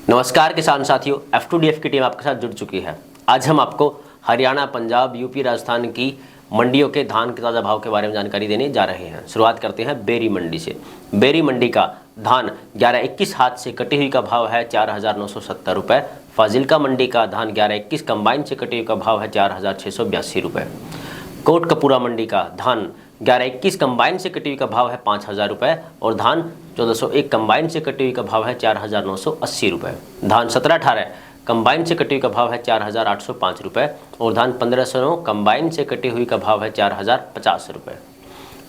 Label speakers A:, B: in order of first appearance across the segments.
A: नमस्कार किसान साथियों, F2DF की टीम आपके साथ जुड़ चुकी है। आज हम आपको हरियाणा, पंजाब, यूपी, राजस्थान की मंडियों के धान के ताज़ा भाव के बारे में जानकारी देने जा रहे हैं। शुरुआत करते हैं बेरी मंडी से। बेरी मंडी का धान 11-21 हाथ से कटी हुई का भाव है 4,970 रुपये। फाजिल्का मंडी का धान 11-21 कंबाइन से कटी हुई का भाव है 4,682 रुपये। कोटकपूरा मंडी का धान 11-21 कंबाइन से कटी हुई का भाव है 5,000 रुपये और धान 1401 कंबाइन से कटी हुई का भाव है 4,980 रुपये। धान 17-18 कंबाइन से कटी हुई का भाव है 4,805 रुपये और धान 1509 कंबाइन से कटी हुई का भाव है 4,050 रुपये।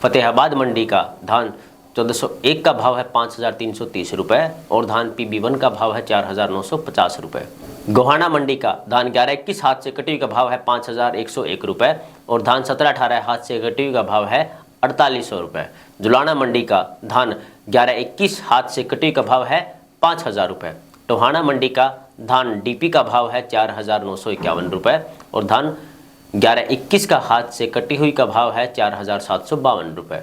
A: फतेहाबाद मंडी का धान 1401 का भाव है 5,330 रुपये और धान PB1 का भाव है 4,950 रुपये। गोहाना मंडी का धान 11-21 हाथ से कटी हुई का भाव है 5,101 रुपये और धान 17-18 हाथ से कटी हुई का भाव है 4,800 रुपये। जुलाना मंडी का धान 11-21 हाथ से कटी हुई का भाव है 5,000 रुपये। टोहाना मंडी का धान DP का भाव है 4,951 रुपये और धान 11-21 का हाथ से कटी हुई का भाव है 4,752 रुपये।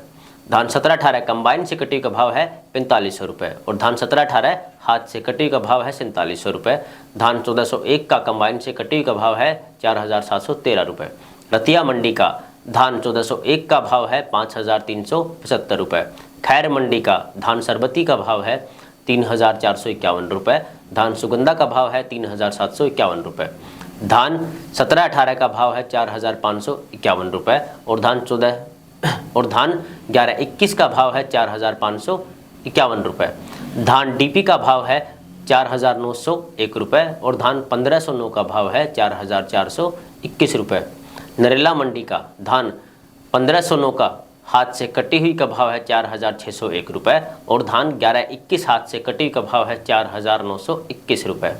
A: धान 17-18 कंबाइन से कटी का भाव है 4500 रुपये और धान 17-18 हाथ से कटी का भाव है 4700 रुपये। धान 1401 का कंबाइन से कटी का भाव है 4,713 रुपये। रतिया मंडी का धान 1401 का भाव है 5,375 रुपये। खैर मंडी का धान सरबती का भाव है 3,451 रुपये। धान सुगंधा का भाव है 3,751 रुपये। धान 17-18 का भाव है 4,551 रुपये और धान 11-21 का भाव है 4,551 रुपये। धान DP का भाव है 4,901 रुपये और धान 1509 का भाव है 4,421 रुपये। नरेला मंडी का धान 1509 का हाथ से कटी हुई का भाव है 4,601 रुपये और धान 11-21 हाथ से कटी हुई का भाव है 4,921 रुपये।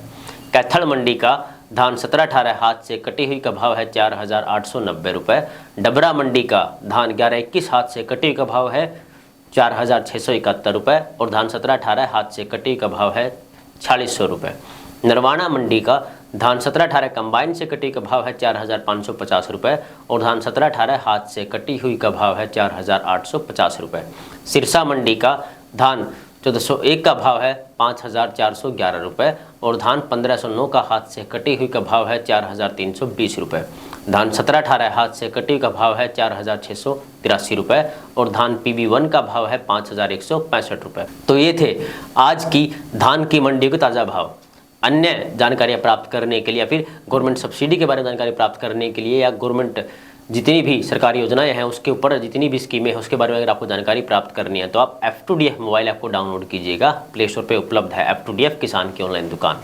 A: कैथल मंडी का धान 17-18 हाथ से कटी हुई का भाव है 4,890 रुपये। डबरा मंडी का धान 11-21 हाथ से कटी हुई का भाव है 4,671 रुपये और धान 17-18 हाथ से कटी हुई का भाव है 4,600 रुपये। नरवाना मंडी का धान 17-18 कंबाइन से कटी का भाव है 4,550 रुपये और धान 17-18 हाथ से कटी हुई का भाव है 4,850 रुपये। सिरसा मंडी का धान 1401 का भाव है 5,411 रुपये और धान 1509 का हाथ से कटी हुई का भाव है 4,320 रुपये। धान 17-18 हाथ से कटी का भाव है 4,683 रुपये और धान PB1 का भाव है 5,165 रुपये। तो ये थे आज की धान की मंडी के ताज़ा भाव। अन्य जानकारियाँ प्राप्त करने के लिए या फिर गवर्नमेंट सब्सिडी के बारे में जानकारी प्राप्त करने के लिए या गवर्नमेंट जितनी भी सरकारी योजनाएं हैं उसके ऊपर जितनी भी स्कीमें हैं उसके बारे में अगर आपको जानकारी प्राप्त करनी है तो आप F2DF मोबाइल ऐप को डाउनलोड कीजिएगा। प्ले स्टोर पर उपलब्ध है F2DF किसान की ऑनलाइन दुकान।